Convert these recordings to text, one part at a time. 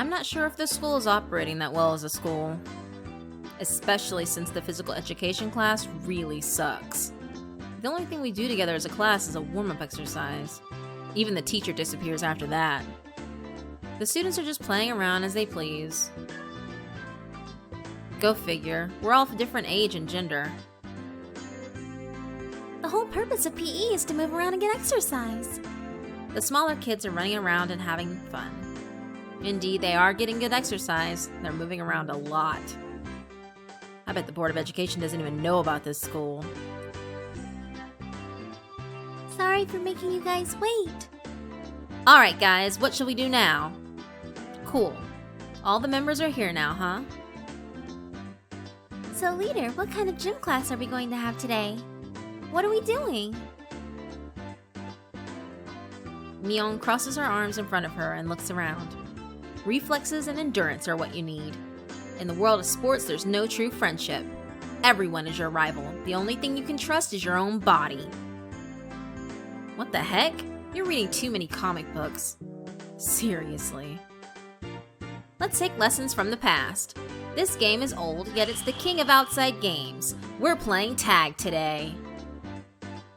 I'm not sure if this school is operating that well as a school. Especially since the physical education class really sucks. The only thing we do together as a class is a warm-up exercise. Even the teacher disappears after that. The students are just playing around as they please. Go figure, we're all of a different age and gender. The whole purpose of PE is to move around and get exercise. The smaller kids are running around and having fun. Indeed, they are getting good exercise. They're moving around a lot. I bet the Board of Education doesn't even know about this school. Sorry for making you guys wait. Alright guys, what shall we do now? Cool. All the members are here now, huh? So leader, what kind of gym class are we going to have today? What are we doing? Mion crosses her arms in front of her and looks around. Reflexes and endurance are what you need. In the world of sports, there's no true friendship. Everyone is your rival. The only thing you can trust is your own body. What the heck? You're reading too many comic books. Seriously. Let's take lessons from the past. This game is old, yet it's the king of outside games. We're playing tag today.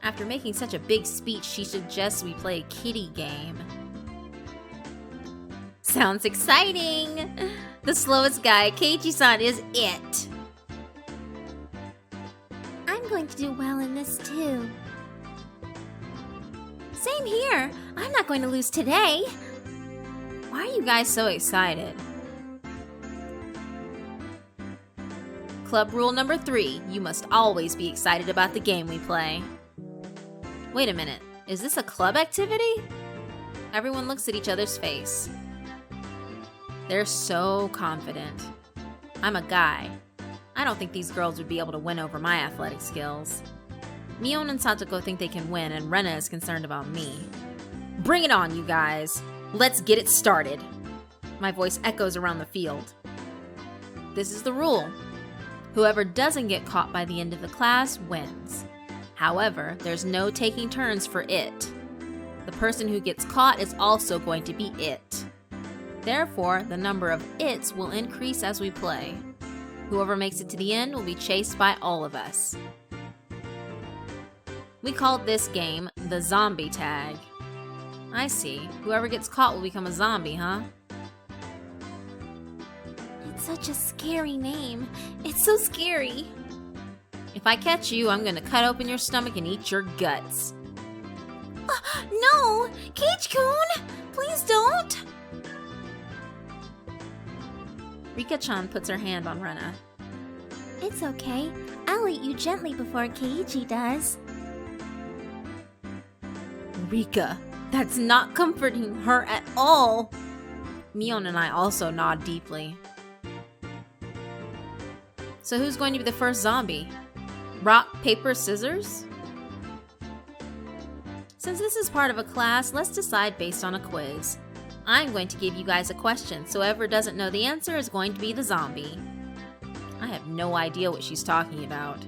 After making such a big speech, she suggests we play a kiddie game. Sounds exciting! The slowest guy, Keiichi-san, is it. I'm going to do well in this too. Same here. I'm not going to lose today. Why are you guys so excited? Club rule number 3, you must always be excited about the game we play. Wait a minute, is this a club activity? Everyone looks at each other's face. They're so confident. I'm a guy. I don't think these girls would be able to win over my athletic skills. Mion and Satoko think they can win, and Rena is concerned about me. Bring it on, you guys. Let's get it started. My voice echoes around the field. This is the rule. Whoever doesn't get caught by the end of the class wins. However, there's no taking turns for it. The person who gets caught is also going to be it. Therefore, the number of its will increase as we play. Whoever makes it to the end will be chased by all of us. We called this game the zombie tag. I see. Whoever gets caught will become a zombie, huh? It's such a scary name. It's so scary. If I catch you, I'm gonna cut open your stomach and eat your guts. No! Cage-kun! Please don't! Rika-chan puts her hand on Rena. It's okay. I'll eat you gently before Keiichi does. Rika, that's not comforting her at all. Mion and I also nod deeply. So who's going to be the first zombie? Rock, paper, scissors? Since this is part of a class, let's decide based on a quiz. I'm going to give you guys a question, so whoever doesn't know the answer is going to be the zombie. I have no idea what she's talking about.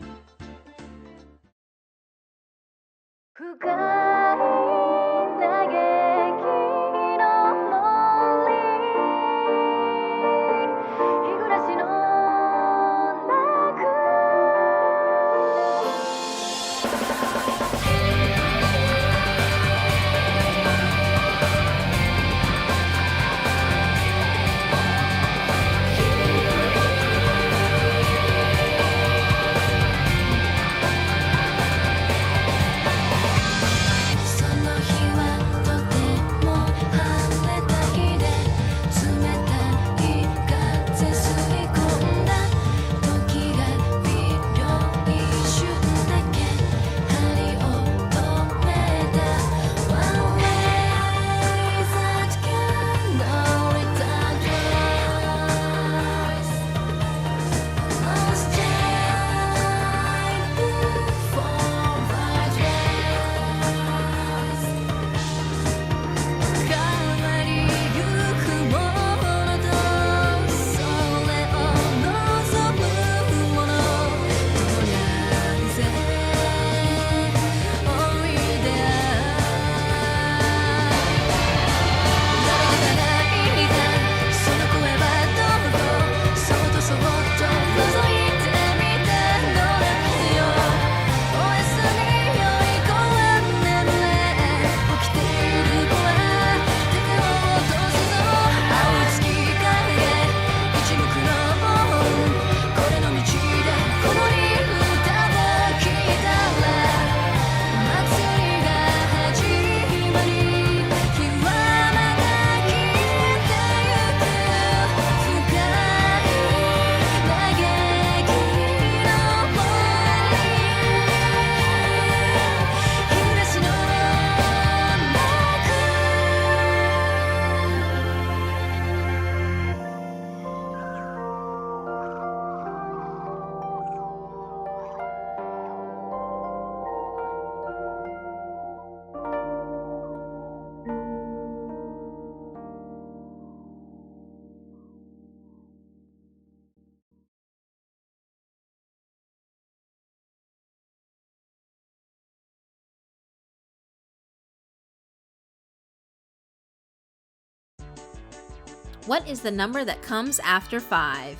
What is the number that comes after 5?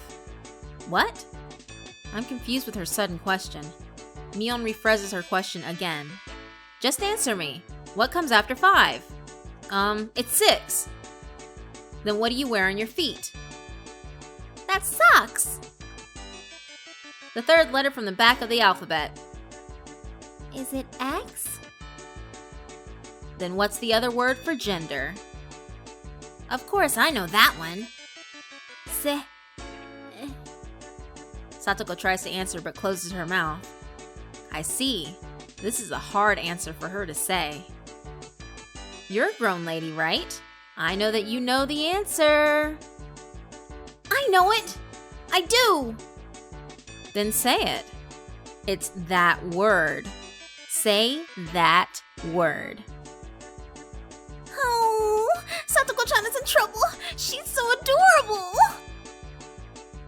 What? I'm confused with her sudden question. Mion rephrases her question again. Just answer me. What comes after 5? It's 6. Then what do you wear on your feet? That's socks. The third letter from the back of the alphabet. Is it X? Then what's the other word for gender? Of course, I know that one. Se. Satoko tries to answer but closes her mouth. I see. This is a hard answer for her to say. You're a grown lady, right? I know that you know the answer. I know it. I do. Then say it. It's that word. Say that word. Oh, Satoko-chan is in trouble. She's so adorable.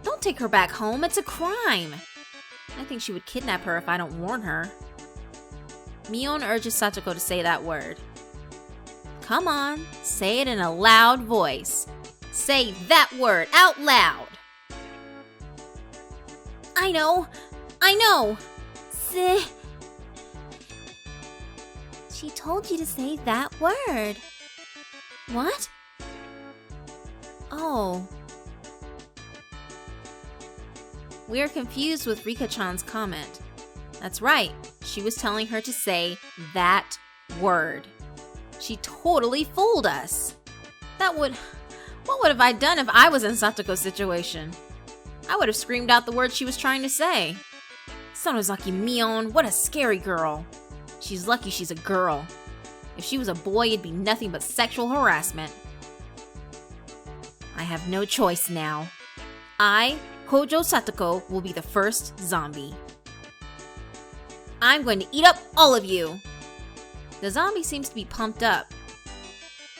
Don't take her back home. It's a crime. I think she would kidnap her if I don't warn her. Mion urges Satoko to say that word. Come on, say it in a loud voice. Say that word out loud. I know. Se. She told you to say that word. What? Oh. We are confused with Rika-chan's comment. That's right, she was telling her to say that word. She totally fooled us. What would have I done if I was in Satoko's situation? I would have screamed out the word she was trying to say. Sonozaki Mion, what a scary girl. She's lucky she's a girl. If she was a boy, it'd be nothing but sexual harassment. I have no choice now. I, Hojo Satoko, will be the first zombie. I'm going to eat up all of you. The zombie seems to be pumped up.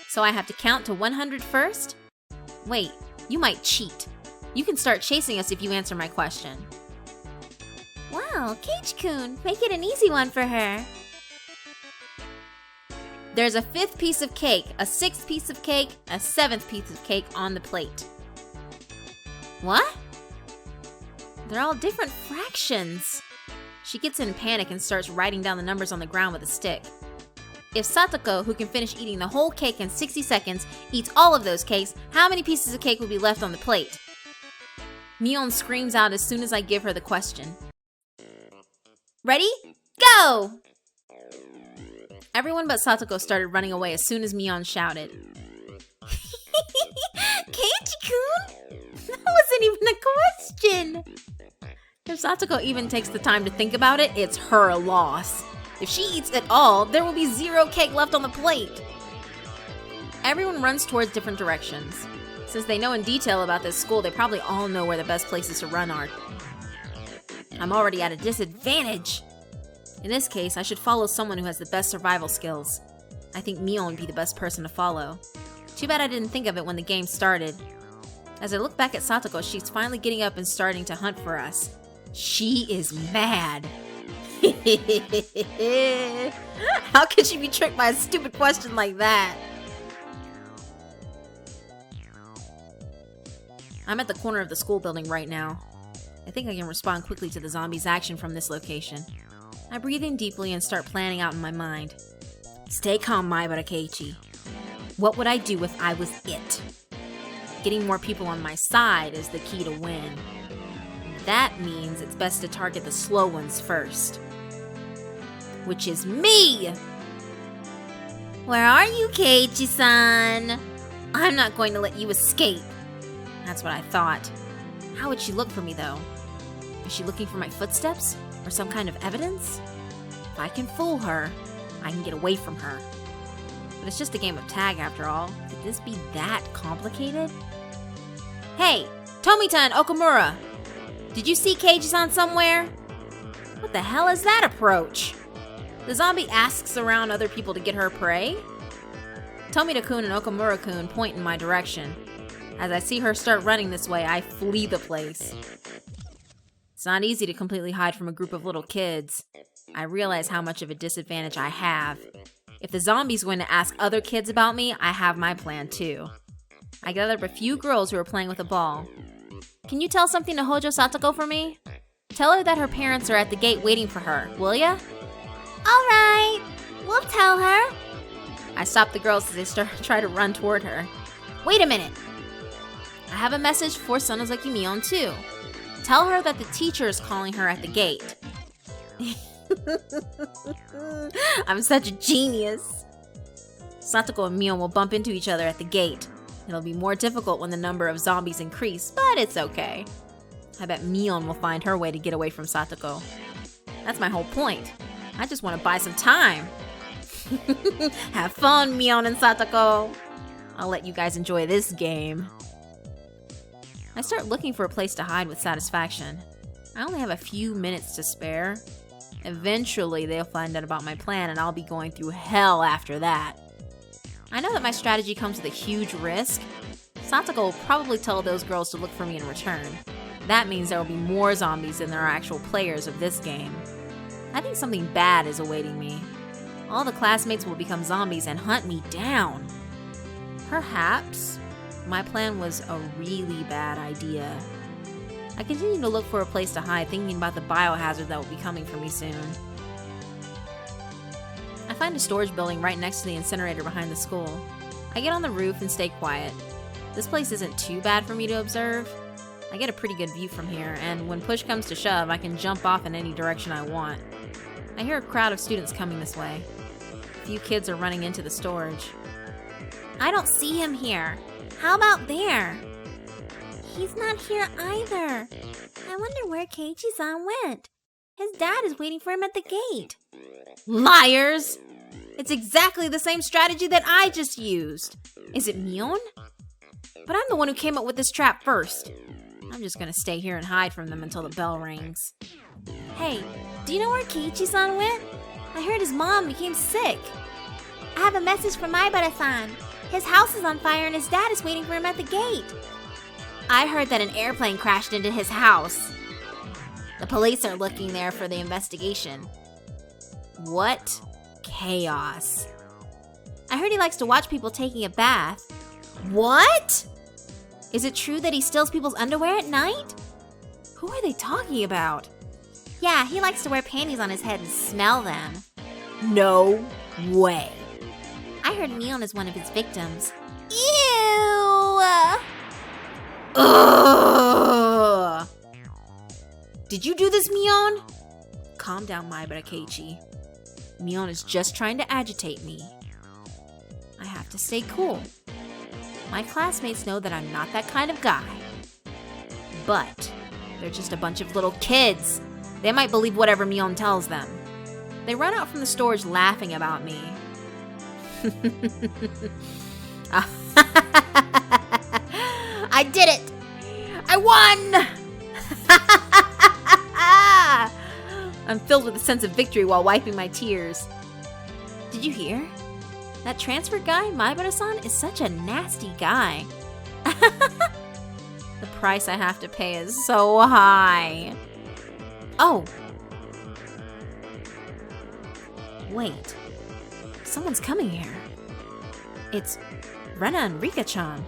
So I have to count to 100 first? Wait, you might cheat. You can start chasing us if you answer my question. Wow, Keiichi-kun, make it an easy one for her. There's a 5th piece of cake, a 6th piece of cake, a 7th piece of cake on the plate. What? They're all different fractions. She gets in a panic and starts writing down the numbers on the ground with a stick. If Satoko, who can finish eating the whole cake in 60 seconds, eats all of those cakes, how many pieces of cake will be left on the plate? Mion screams out as soon as I give her the question. Ready? Go! Everyone but Satoko started running away as soon as Mion shouted. Keiichi-kun? That wasn't even a question! If Satoko even takes the time to think about it, it's her loss. If she eats it all, there will be 0 cake left on the plate. Everyone runs towards different directions. Since they know in detail about this school, they probably all know where the best places to run are. I'm already at a disadvantage. In this case, I should follow someone who has the best survival skills. I think Mion would be the best person to follow. Too bad I didn't think of it when the game started. As I look back at Satoko, she's finally getting up and starting to hunt for us. She is mad. How could she be tricked by a stupid question like that? I'm at the corner of the school building right now. I think I can respond quickly to the zombies' action from this location. I breathe in deeply and start planning out in my mind. Stay calm, Maibara Keiichi. What would I do if I was it? Getting more people on my side is the key to win. That means it's best to target the slow ones first. Which is me! Where are you, Keiichi-san? I'm not going to let you escape. That's what I thought. How would she look for me, though? Is she looking for my footsteps? Or some kind of evidence? If I can fool her, I can get away from her. But it's just a game of tag after all. Could this be that complicated? Hey, Tomita and Okamura! Did you see Keiichi-san somewhere? What the hell is that approach? The zombie asks around other people to get her prey? Tomita-kun and Okamura-kun point in my direction. As I see her start running this way, I flee the place. It's not easy to completely hide from a group of little kids. I realize how much of a disadvantage I have. If the zombie's going to ask other kids about me, I have my plan too. I gathered up a few girls who were playing with a ball. Can you tell something to Hojo Satoko for me? Tell her that her parents are at the gate waiting for her, will ya? Alright, we'll tell her. I stopped the girls as they try to run toward her. Wait a minute! I have a message for Sonozaki Mion too. Tell her that the teacher is calling her at the gate. I'm such a genius. Satoko and Mion will bump into each other at the gate. It'll be more difficult when the number of zombies increase, but it's okay. I bet Mion will find her way to get away from Satoko. That's my whole point. I just want to buy some time. Have fun, Mion and Satoko. I'll let you guys enjoy this game. I start looking for a place to hide with satisfaction. I only have a few minutes to spare. Eventually, they'll find out about my plan and I'll be going through hell after that. I know that my strategy comes with a huge risk. Satoko will probably tell those girls to look for me in return. That means there will be more zombies than there are actual players of this game. I think something bad is awaiting me. All the classmates will become zombies and hunt me down. Perhaps my plan was a really bad idea. I continue to look for a place to hide, thinking about the biohazard that will be coming for me soon. I find a storage building right next to the incinerator behind the school. I get on the roof and stay quiet. This place isn't too bad for me to observe. I get a pretty good view from here, and when push comes to shove, I can jump off in any direction I want. I hear a crowd of students coming this way. A few kids are running into the storage. I don't see him here. How about there? He's not here either. I wonder where Keiichi-san went. His dad is waiting for him at the gate. Liars! It's exactly the same strategy that I just used. Is it Mion? But I'm the one who came up with this trap first. I'm just gonna stay here and hide from them until the bell rings. Hey, do you know where Keiichi-san went? I heard his mom became sick. I have a message from Maibara-san. His house is on fire and his dad is waiting for him at the gate. I heard that an airplane crashed into his house. The police are looking there for the investigation. What chaos. I heard he likes to watch people taking a bath. What? Is it true that he steals people's underwear at night? Who are they talking about? Yeah, he likes to wear panties on his head and smell them. No way. I heard Mion is one of his victims. Ew! Ugh! Did you do this, Mion? Calm down, Maibara Keiichi. Mion is just trying to agitate me. I have to stay cool. My classmates know that I'm not that kind of guy. But they're just a bunch of little kids. They might believe whatever Mion tells them. They run out from the storage laughing about me. I did it! I won! I'm filled with a sense of victory while wiping my tears. Did you hear? That transfer guy, Maibara-san, is such a nasty guy. The price I have to pay is so high. Oh. Wait. Someone's coming here. It's Rena and Rika-chan.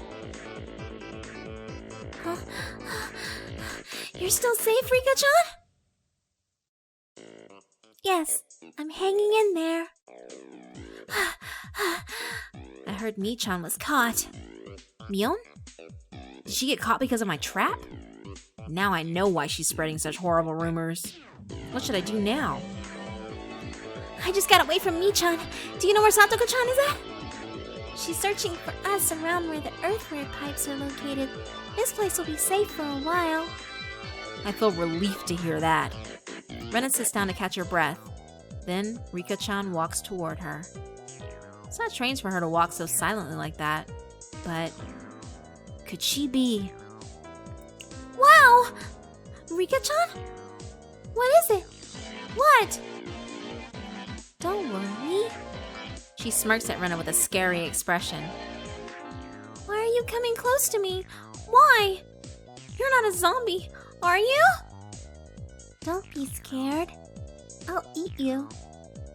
You're still safe, Rika-chan? Yes, I'm hanging in there. I heard Mi-chan was caught. Mion? Did she get caught because of my trap? Now I know why she's spreading such horrible rumors. What should I do now? I just got away from Mi-chan. Do you know where Satoko-chan is at? She's searching for us around where the earthware pipes are located. This place will be safe for a while. I feel relieved to hear that. Rena sits down to catch her breath. Then Rika-chan walks toward her. It's not strange for her to walk so silently like that, but could she be... Wow! Rika-chan? What is it? What? Don't worry. She smirks at Rena with a scary expression. Why are you coming close to me? Why? You're not a zombie, are you? Don't be scared. I'll eat you.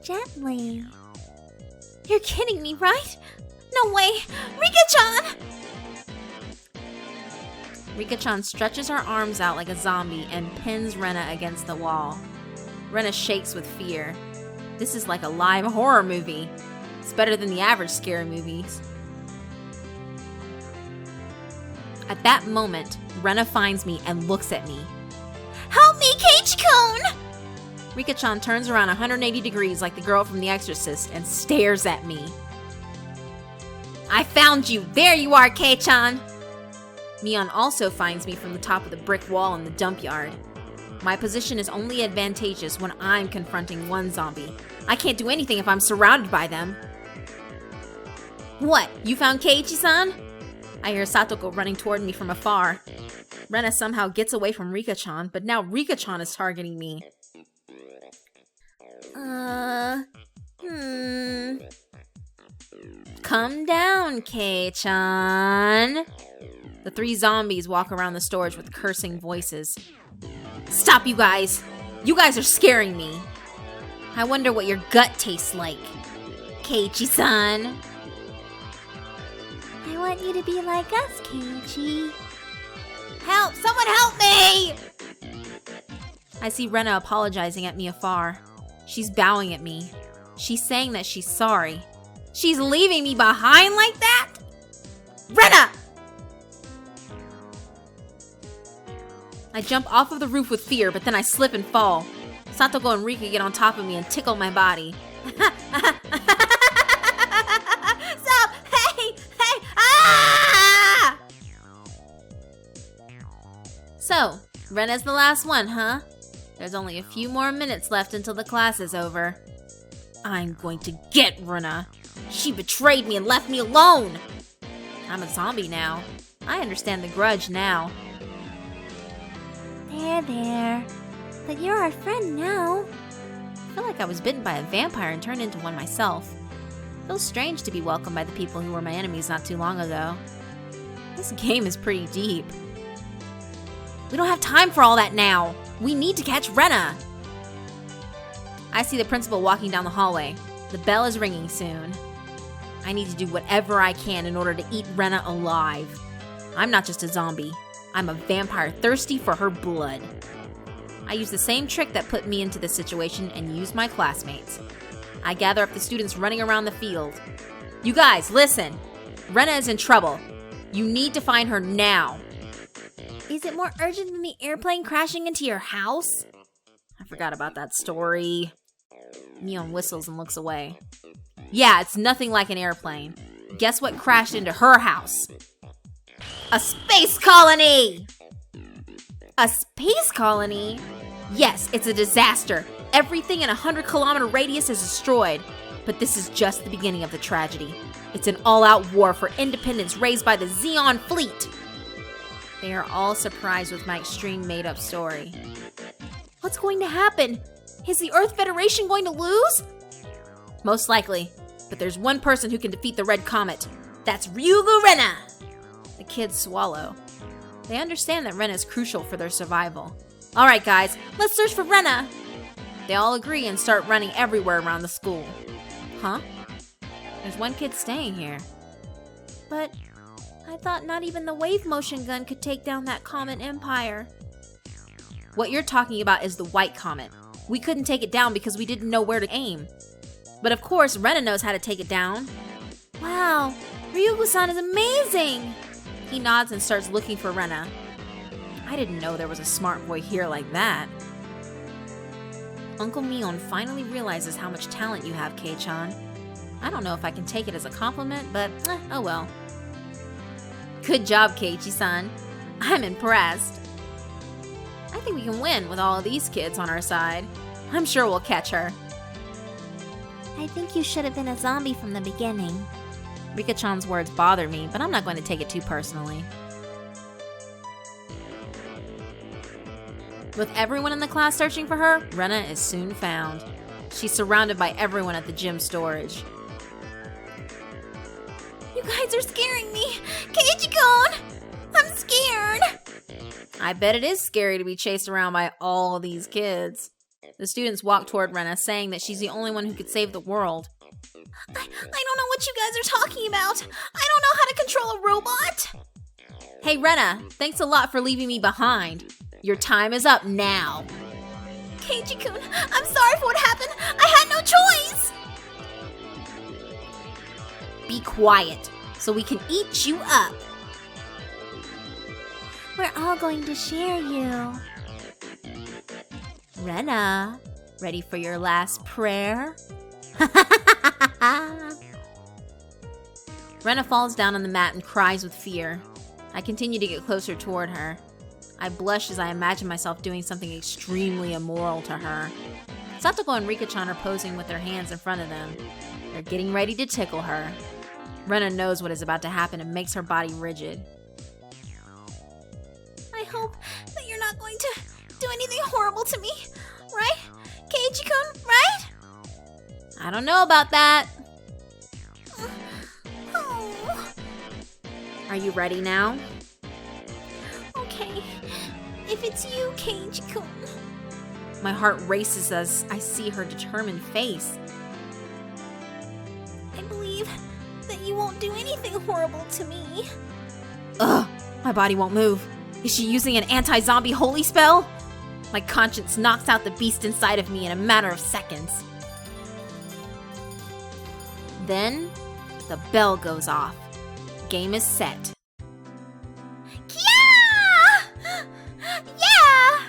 Gently. You're kidding me, right? No way! Rika-chan! Rika-chan stretches her arms out like a zombie and pins Rena against the wall. Rena shakes with fear. This is like a live horror movie. It's better than the average scary movies. At that moment, Rena finds me and looks at me. Help me, Cage-kun! Rika-chan turns around 180 degrees like the girl from The Exorcist and stares at me. I found you! There you are, Kei-chan! Mion also finds me from the top of the brick wall in the dump yard. My position is only advantageous when I'm confronting one zombie. I can't do anything if I'm surrounded by them. What? You found Keiichi-san? I hear Satoko running toward me from afar. Rena somehow gets away from Rika-chan, but now Rika-chan is targeting me. Come down, Kei-chan. The three zombies walk around the storage with cursing voices. Stop, you guys! You guys are scaring me! I wonder what your gut tastes like. Keiichi-san! I want you to be like us, Keiichi. Help! Someone help me! I see Rena apologizing at me afar. She's bowing at me. She's saying that she's sorry. She's leaving me behind like that? Rena! I jump off of the roof with fear, but then I slip and fall. Satoko and Rika get on top of me and tickle my body. Stop! Hey! Ah! So, Rena's the last one, huh? There's only a few more minutes left until the class is over. I'm going to get Rena. She betrayed me and left me alone. I'm a zombie now. I understand the grudge now. There. But you're our friend now. I feel like I was bitten by a vampire and turned into one myself. It feels strange to be welcomed by the people who were my enemies not too long ago. This game is pretty deep. We don't have time for all that now. We need to catch Rena. I see the principal walking down the hallway. The bell is ringing soon. I need to do whatever I can in order to eat Rena alive. I'm not just a zombie. I'm a vampire thirsty for her blood. I use the same trick that put me into this situation and use my classmates. I gather up the students running around the field. You guys, listen. Rena is in trouble. You need to find her now. Is it more urgent than the airplane crashing into your house? I forgot about that story. Mion whistles and looks away. Yeah, it's nothing like an airplane. Guess what crashed into her house? A space colony! A space colony? Yes, it's a disaster. Everything in a 100-kilometer radius is destroyed. But this is just the beginning of the tragedy. It's an all-out war for independence raised by the Zeon fleet. They are all surprised with my extreme made-up story. What's going to happen? Is the Earth Federation going to lose? Most likely. But there's one person who can defeat the Red Comet. That's Ryugu Rena! The kids swallow. They understand that Rena is crucial for their survival. Alright guys, let's search for Rena! They all agree and start running everywhere around the school. Huh? There's one kid staying here. But I thought not even the wave motion gun could take down that comet empire. What you're talking about is the white comet. We couldn't take it down because we didn't know where to aim. But of course, Rena knows how to take it down. Wow, Ryugu-san is amazing! He nods and starts looking for Rena. I didn't know there was a smart boy here like that. Uncle Mion finally realizes how much talent you have, Kei-chan. I don't know if I can take it as a compliment, but oh well. Good job, Keiichi-san. I'm impressed. I think we can win with all of these kids on our side. I'm sure we'll catch her. I think you should have been a zombie from the beginning. Rika-chan's words bother me, but I'm not going to take it too personally. With everyone in the class searching for her, Rena is soon found. She's surrounded by everyone at the gym storage. You guys are scaring me! Keiichi-kun! I'm scared! I bet it is scary to be chased around by all these kids. The students walk toward Rena, saying that she's the only one who could save the world. I don't know what you guys are talking about! I don't know how to control a robot! Hey, Rena, thanks a lot for leaving me behind. Your time is up now. Keiji-kun, I'm sorry for what happened. I had no choice. Be quiet, so we can eat you up. We're all going to share you. Rena, ready for your last prayer? Rena falls down on the mat and cries with fear. I continue to get closer toward her. I blush as I imagine myself doing something extremely immoral to her. Satoko and Rika-chan are posing with their hands in front of them. They're getting ready to tickle her. Rena knows what is about to happen and makes her body rigid. I hope that you're not going to do anything horrible to me, right? Keiji-kun, right? I don't know about that. Oh. Are you ready now? Okay, if it's you, Keiji-kun. My heart races as I see her determined face. I believe that you won't do anything horrible to me. Ugh, my body won't move. Is she using an anti-zombie holy spell? My conscience knocks out the beast inside of me in a matter of seconds. Then, the bell goes off. Game is set. Yeah!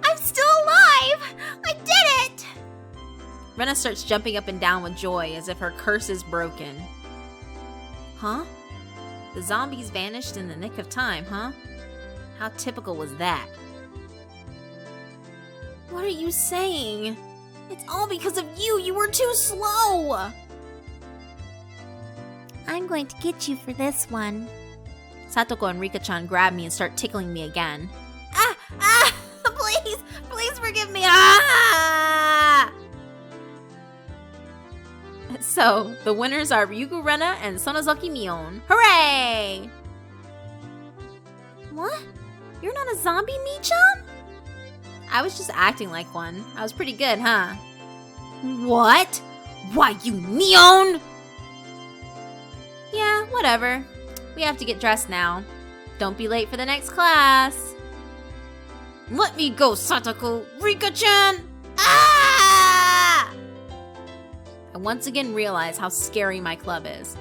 I'm still alive! I did it! Rena starts jumping up and down with joy as if her curse is broken. Huh? The zombies vanished in the nick of time, huh? How typical was that? What are you saying? It's all because of you! You were too slow! I'm going to get you for this one. Satoko and Rika-chan grab me and start tickling me again. Ah! Please forgive me! Ah! So, the winners are Ryugu Rena and Sonozaki Mion. Hooray! What? You're not a zombie, Mi-chan? I was just acting like one. I was pretty good, huh? What? Why, you Mion! Yeah, whatever. We have to get dressed now. Don't be late for the next class. Let me go, Satoko! Rika-chan! Ah! I once again realize how scary my club is.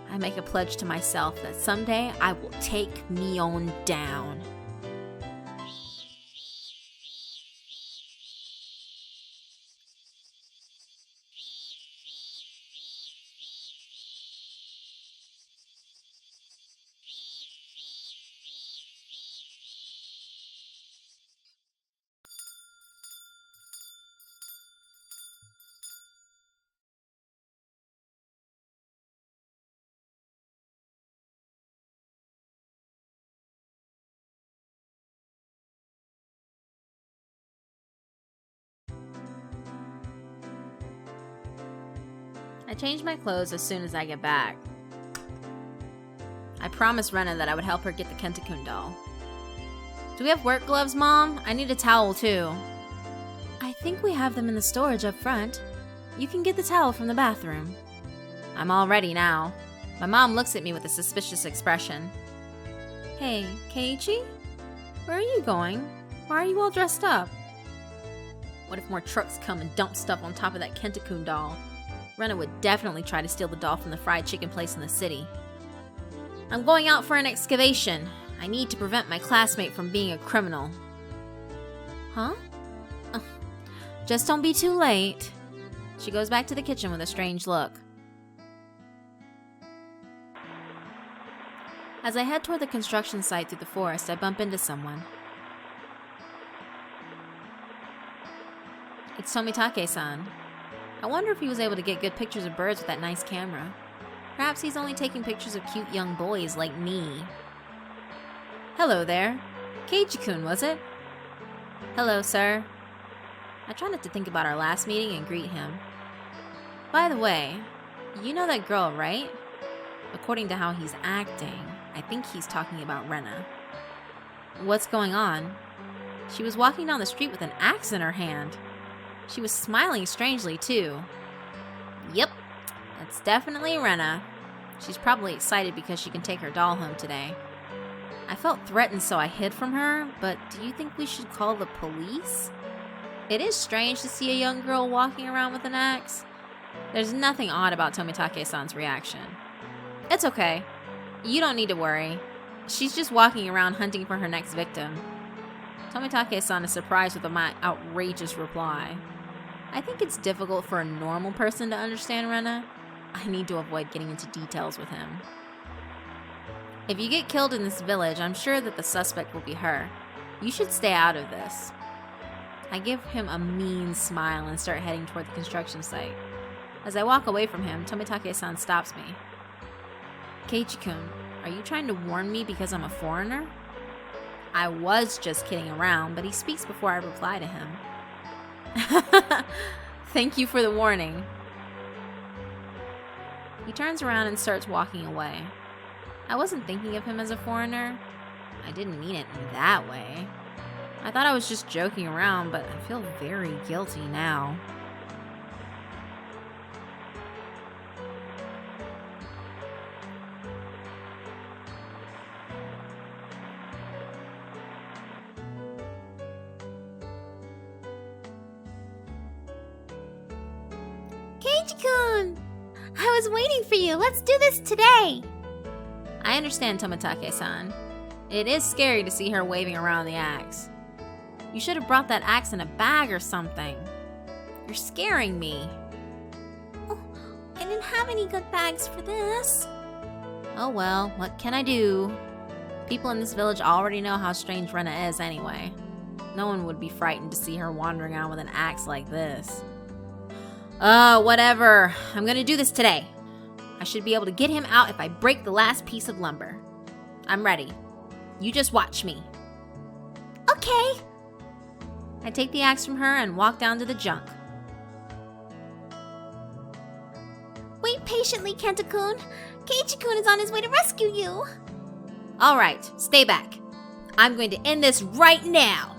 I make a pledge to myself that someday I will take Mion down. I change my clothes as soon as I get back. I promised Rena that I would help her get the Kentakun doll. Do we have work gloves, Mom? I need a towel, too. I think we have them in the storage up front. You can get the towel from the bathroom. I'm all ready now. My mom looks at me with a suspicious expression. Hey, Keiichi? Where are you going? Why are you all dressed up? What if more trucks come and dump stuff on top of that Kentakun doll? Rena would definitely try to steal the doll from the fried chicken place in the city. I'm going out for an excavation. I need to prevent my classmate from being a criminal. Huh? Just don't be too late. She goes back to the kitchen with a strange look. As I head toward the construction site through the forest, I bump into someone. It's Tomitake-san. I wonder if he was able to get good pictures of birds with that nice camera. Perhaps he's only taking pictures of cute young boys like me. Hello there. Keiichi-kun, was it? Hello, sir. I try not to think about our last meeting and greet him. By the way, you know that girl, right? According to how he's acting, I think he's talking about Rena. What's going on? She was walking down the street with an axe in her hand. She was smiling strangely, too. Yep, that's definitely Rena. She's probably excited because she can take her doll home today. I felt threatened, so I hid from her, but do you think we should call the police? It is strange to see a young girl walking around with an axe. There's nothing odd about Tomitake-san's reaction. It's okay. You don't need to worry. She's just walking around hunting for her next victim. Tomitake-san is surprised with my outrageous reply. I think it's difficult for a normal person to understand Rena. I need to avoid getting into details with him. If you get killed in this village, I'm sure that the suspect will be her. You should stay out of this. I give him a mean smile and start heading toward the construction site. As I walk away from him, Tomitake-san stops me. Keiichi-kun, are you trying to warn me because I'm a foreigner? I was just kidding around, but he speaks before I reply to him. Thank you for the warning. He turns around and starts walking away. I wasn't thinking of him as a foreigner. I didn't mean it in that way. I thought I was just joking around, but I feel very guilty now. Keiichi-kun! I was waiting for you. Let's do this today. I understand, Tomitake-san. It is scary to see her waving around the axe. You should have brought that axe in a bag or something. You're scaring me. Oh, I didn't have any good bags for this. Oh well, what can I do? People in this village already know how strange Rena is anyway. No one would be frightened to see her wandering around with an axe like this. Whatever. I'm gonna do this today. I should be able to get him out if I break the last piece of lumber. I'm ready. You just watch me. Okay. I take the axe from her and walk down to the junk. Wait patiently, Kenta-kun. Keiichi-kun is on his way to rescue you. Alright, stay back. I'm going to end this right now.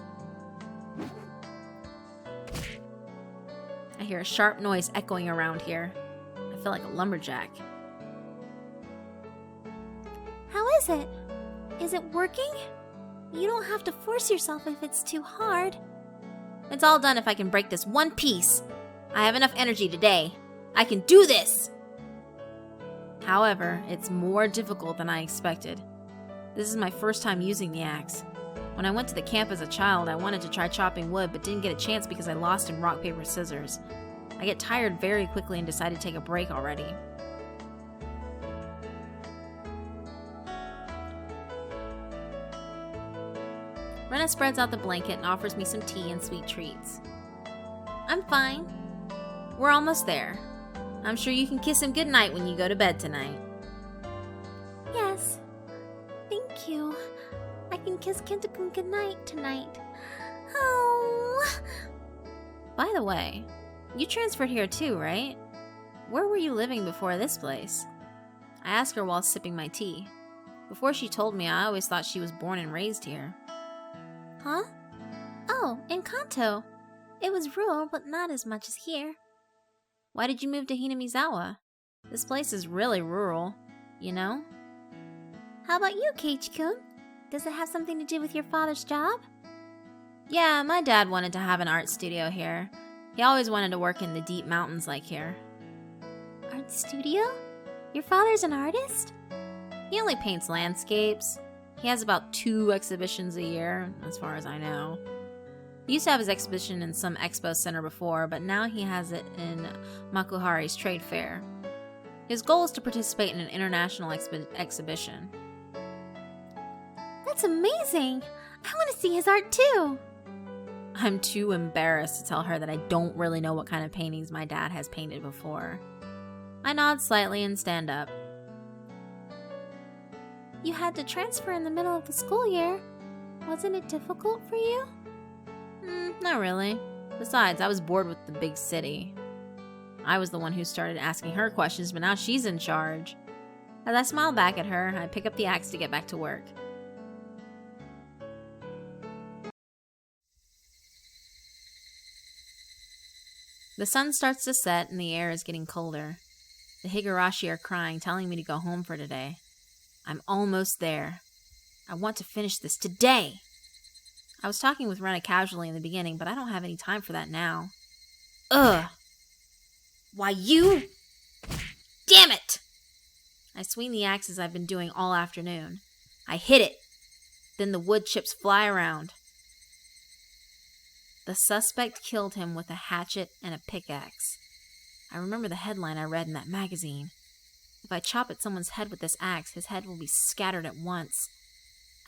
I hear a sharp noise echoing around here. I feel like a lumberjack. How is it? Is it working? You don't have to force yourself if it's too hard. It's all done if I can break this one piece. I have enough energy today. I can do this! However, it's more difficult than I expected. This is my first time using the axe. When I went to the camp as a child, I wanted to try chopping wood, but didn't get a chance because I lost in rock, paper, scissors. I get tired very quickly and decide to take a break already. Rena spreads out the blanket and offers me some tea and sweet treats. I'm fine. We're almost there. I'm sure you can kiss him goodnight when you go to bed tonight. Yes. Thank you. I can kiss Kenta-kun goodnight tonight. Oh. By the way, you transferred here too, right? Where were you living before this place? I asked her while sipping my tea. Before she told me, I always thought she was born and raised here. Huh? Oh, in Kanto. It was rural, but not as much as here. Why did you move to Hinamizawa? This place is really rural, you know? How about you, Keiichi-kun? Does it have something to do with your father's job? Yeah, my dad wanted to have an art studio here. He always wanted to work in the deep mountains like here. Art studio? Your father's an artist? He only paints landscapes. He has about 2 exhibitions a year, as far as I know. He used to have his exhibition in some expo center before, but now he has it in Makuhari's trade fair. His goal is to participate in an international exhibition. That's amazing! I want to see his art too! I'm too embarrassed to tell her that I don't really know what kind of paintings my dad has painted before. I nod slightly and stand up. You had to transfer in the middle of the school year. Wasn't it difficult for you? Not really. Besides, I was bored with the big city. I was the one who started asking her questions, but now she's in charge. As I smile back at her, I pick up the axe to get back to work. The sun starts to set and the air is getting colder. The Higurashi are crying, telling me to go home for today. I'm almost there. I want to finish this today. I was talking with Rena casually in the beginning, but I don't have any time for that now. Ugh. Why you? Damn it! I swing the axe as I've been doing all afternoon. I hit it. Then the wood chips fly around. The suspect killed him with a hatchet and a pickaxe. I remember the headline I read in that magazine. If I chop at someone's head with this axe, his head will be scattered at once.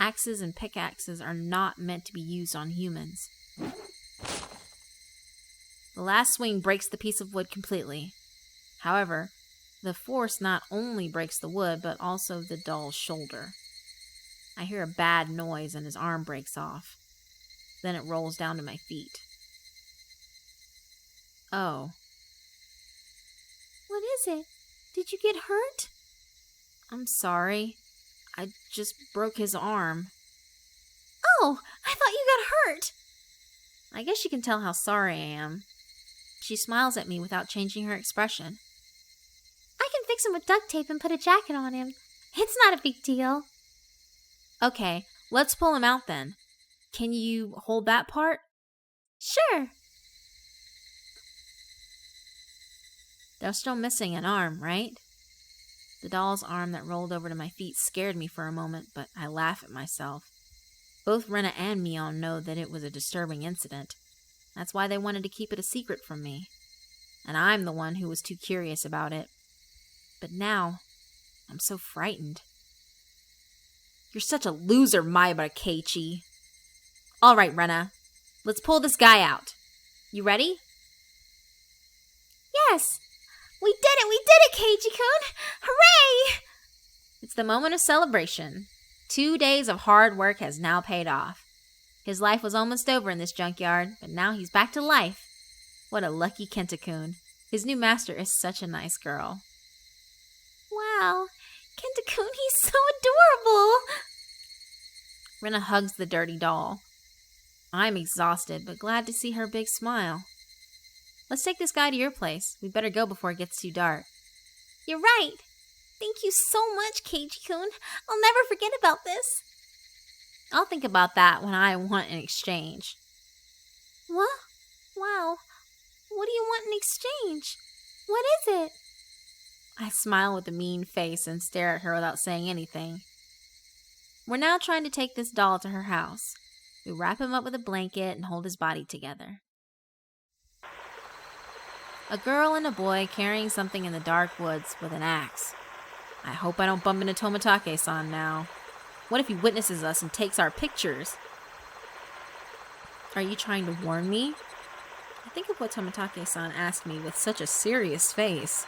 Axes and pickaxes are not meant to be used on humans. The last swing breaks the piece of wood completely. However, the force not only breaks the wood, but also the doll's shoulder. I hear a bad noise and his arm breaks off. Then it rolls down to my feet. Oh. What is it? Did you get hurt? I'm sorry. I just broke his arm. Oh, I thought you got hurt. I guess you can tell how sorry I am. She smiles at me without changing her expression. I can fix him with duct tape and put a jacket on him. It's not a big deal. Okay, let's pull him out then. Can you hold that part? Sure. They're still missing an arm, right? The doll's arm that rolled over to my feet scared me for a moment, but I laugh at myself. Both Rena and Mion know that it was a disturbing incident. That's why they wanted to keep it a secret from me. And I'm the one who was too curious about it. But now, I'm so frightened. You're such a loser, Maiba Keiichi. All right, Rena. Let's pull this guy out. You ready? Yes! We did it, Keiichi-kun! Hooray! It's the moment of celebration. 2 days of hard work has now paid off. His life was almost over in this junkyard, but now he's back to life. What a lucky Kenta-kun. His new master is such a nice girl. Wow, Kenta-kun, he's so adorable! Rena hugs the dirty doll. I'm exhausted, but glad to see her big smile. Let's take this guy to your place. We better go before it gets too dark. You're right. Thank you so much, Keiichi-kun. I'll never forget about this. I'll think about that when I want an exchange. What? Wow. What do you want in exchange? What is it? I smile with a mean face and stare at her without saying anything. We're now trying to take this doll to her house. We wrap him up with a blanket and hold his body together. A girl and a boy carrying something in the dark woods with an axe. I hope I don't bump into Tomitake-san now. What if he witnesses us and takes our pictures? Are you trying to warn me? I think of what Tomitake-san asked me with such a serious face.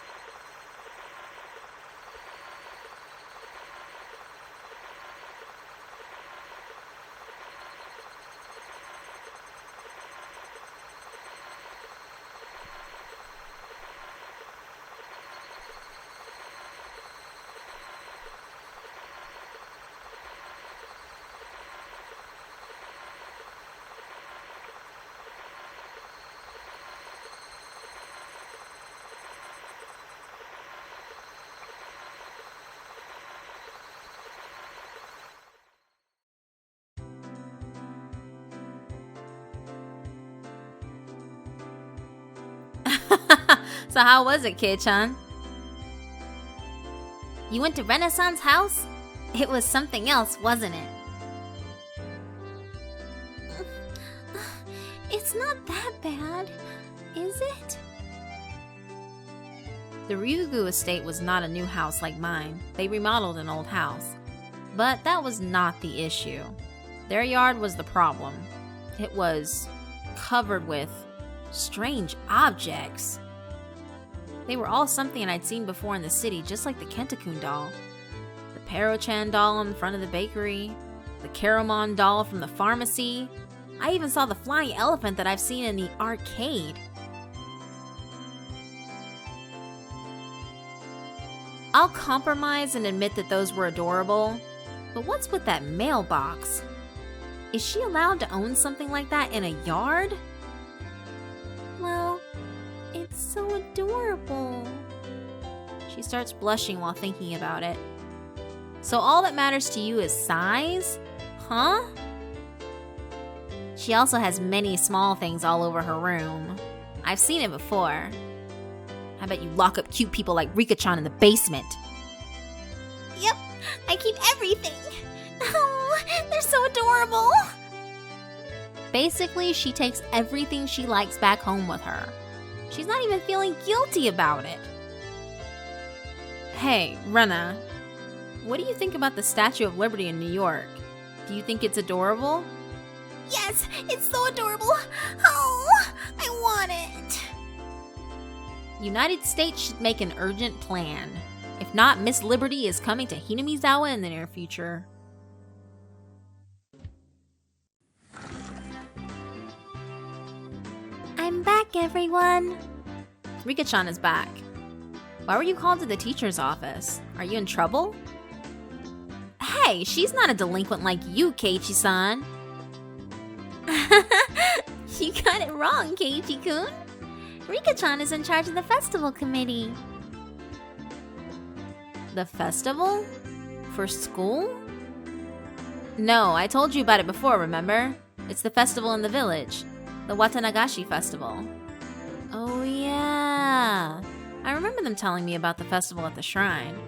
So how was it, Kei-chan? You went to Renaissance house? It was something else, wasn't it? It's not that bad, is it? The Ryugu estate was not a new house like mine. They remodeled an old house. But that was not the issue. Their yard was the problem. It was covered with strange objects. They were all something I'd seen before in the city, just like the Kenta-kun doll. The Pero-chan doll in front of the bakery, the Caramon doll from the pharmacy. I even saw the flying elephant that I've seen in the arcade. I'll compromise and admit that those were adorable, but what's with that mailbox? Is she allowed to own something like that in a yard? Well, it's so adorable. She starts blushing while thinking about it. So all that matters to you is size? Huh? She also has many small things all over her room. I've seen it before. I bet you lock up cute people like Rika-chan in the basement. Yep, I keep everything. Oh, they're so adorable. Basically, she takes everything she likes back home with her. She's not even feeling guilty about it. Hey, Rena, what do you think about the Statue of Liberty in New York? Do you think it's adorable? Yes, it's so adorable. Oh, I want it. United States should make an urgent plan. If not, Miss Liberty is coming to Hinamizawa in the near future. I'm back, everyone. Rika-chan is back. Why were you called to the teacher's office? Are you in trouble? Hey, she's not a delinquent like you, Keiichi-san. You got it wrong, Keiichi-kun. Rika-chan is in charge of the festival committee. The festival? For school? No, I told you about it before, remember? It's the festival in the village. The Watanagashi festival. Oh yeah. I remember them telling me about the festival at the shrine.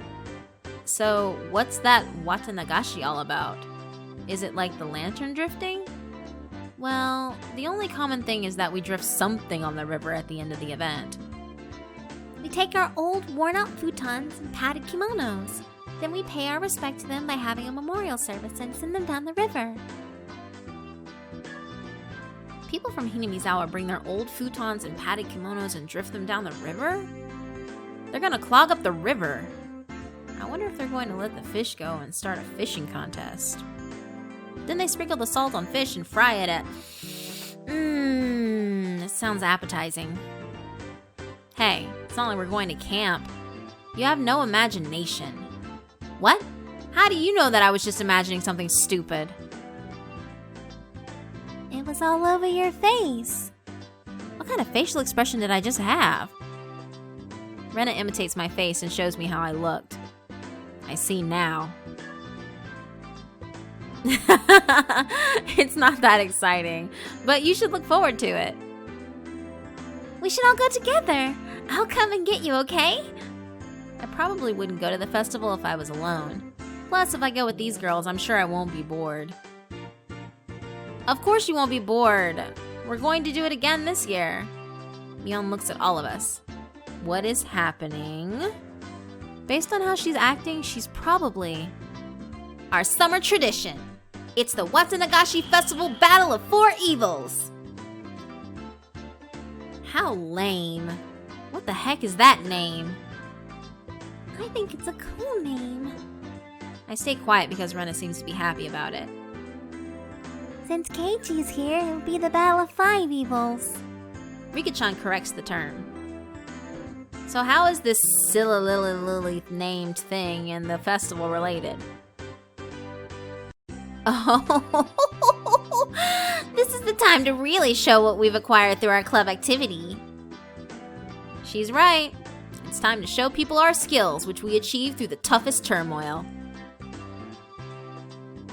So, what's that Watanagashi all about? Is it like the lantern drifting? Well, the only common thing is that we drift something on the river at the end of the event. We take our old, worn-out futons and padded kimonos. Then we pay our respect to them by having a memorial service and send them down the river. People from Hinamizawa bring their old futons and padded kimonos and drift them down the river? They're gonna clog up the river. I wonder if they're going to let the fish go and start a fishing contest. Then they sprinkle the salt on fish and fry it at... it sounds appetizing. Hey, it's not like we're going to camp. You have no imagination. What? How do you know that I was just imagining something stupid? It was all over your face. What kind of facial expression did I just have? Rena imitates my face and shows me how I looked. I see now. It's not that exciting, but you should look forward to it. We should all go together. I'll come and get you, okay? I probably wouldn't go to the festival if I was alone. Plus, if I go with these girls, I'm sure I won't be bored. Of course you won't be bored. We're going to do it again this year. Mion looks at all of us. What is happening? Based on how she's acting, she's probably... Our summer tradition. It's the Watanagashi Festival Battle of Four Evils. How lame. What the heck is that name? I think it's a cool name. I stay quiet because Rena seems to be happy about it. Since Keiichi's here, it'll be the Battle of Five Evils. Rika-chan corrects the term. So how is this Silly named thing and the festival related? Oh, this is the time to really show what we've acquired through our club activity. She's right. It's time to show people our skills, which we achieved through the toughest turmoil.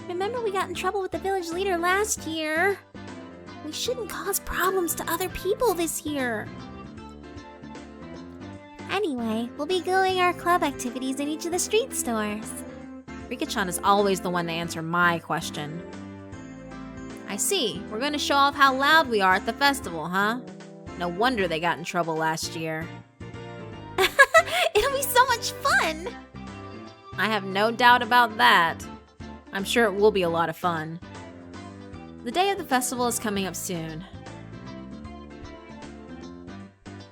Remember we got in trouble with the village leader last year? We shouldn't cause problems to other people this year. Anyway, we'll be doing our club activities in each of the street stores. Rika-chan is always the one to answer my question. I see. We're going to show off how loud we are at the festival, huh? No wonder they got in trouble last year. It'll be so much fun! I have no doubt about that. I'm sure it will be a lot of fun. The day of the festival is coming up soon.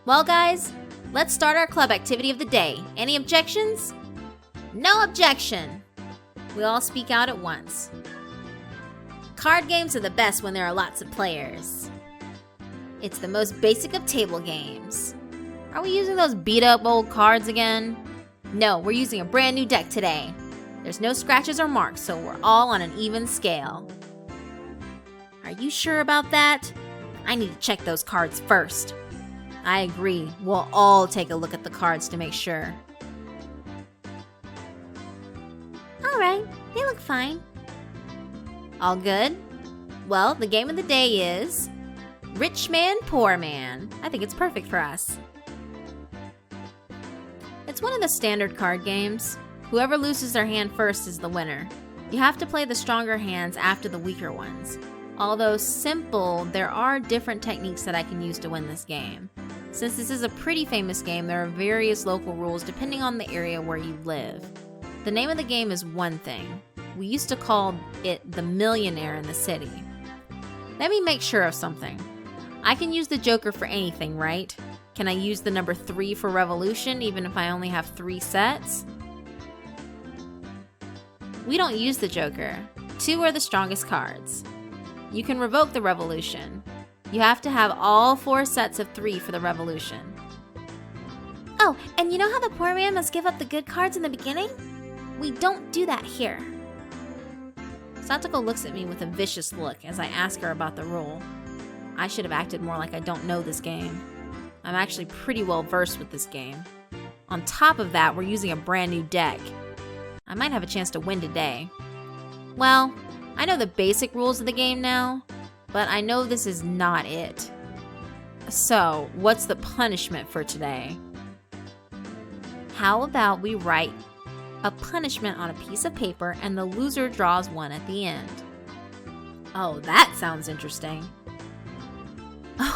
Well, guys, let's start our club activity of the day. Any objections? No objection! We all speak out at once. Card games are the best when there are lots of players. It's the most basic of table games. Are we using those beat-up old cards again? No, we're using a brand new deck today. There's no scratches or marks, so we're all on an even scale. Are you sure about that? I need to check those cards first. I agree. We'll all take a look at the cards to make sure. All Alright, they look fine. All good? Well, the game of the day is Rich Man, Poor Man. I think it's perfect for us. It's one of the standard card games. Whoever loses their hand first is the winner. You have to play the stronger hands after the weaker ones. Although simple, there are different techniques that I can use to win this game. Since this is a pretty famous game, there are various local rules depending on the area where you live. The name of the game is One Thing. We used to call it the millionaire in the city. Let me make sure of something. I can use the Joker for anything, right? Can I use the number 3 for Revolution even if I only have 3 sets? We don't use the Joker. 2 are the strongest cards. You can revoke the Revolution. You have to have all 4 sets of 3 for the Revolution. Oh, and you know how the poor man must give up the good cards in the beginning? We don't do that here. Satoko looks at me with a vicious look as I ask her about the rule. I should have acted more like I don't know this game. I'm actually pretty well versed with this game. On top of that, we're using a brand new deck. I might have a chance to win today. Well, I know the basic rules of the game now, but I know this is not it. So, what's the punishment for today? How about we write a punishment on a piece of paper and the loser draws one at the end? Oh, that sounds interesting. I'm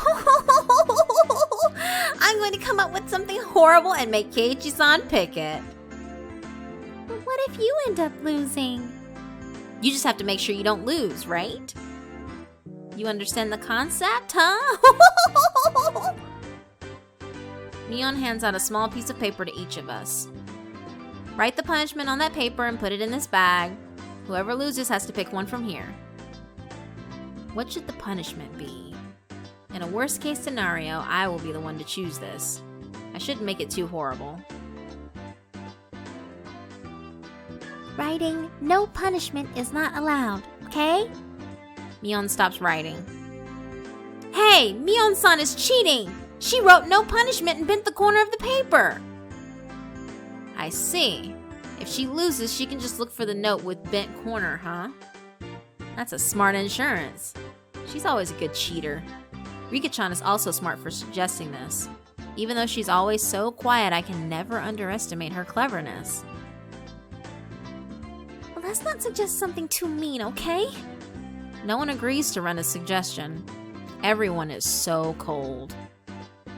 going to come up with something horrible and make Keiichi-san pick it. But what if you end up losing? You just have to make sure you don't lose, right? You understand the concept, huh? Mion hands out a small piece of paper to each of us. Write the punishment on that paper and put it in this bag. Whoever loses has to pick one from here. What should the punishment be? In a worst case scenario, I will be the one to choose this. I shouldn't make it too horrible. Writing no punishment is not allowed, okay? Mion stops writing. Hey, Mion-san is cheating! She wrote no punishment and bent the corner of the paper! I see. If she loses, she can just look for the note with bent corner, huh? That's a smart insurance. She's always a good cheater. Rika-chan is also smart for suggesting this. Even though she's always so quiet, I can never underestimate her cleverness. Well, let's not suggest something too mean, okay? No one agrees to Rena's suggestion. Everyone is so cold.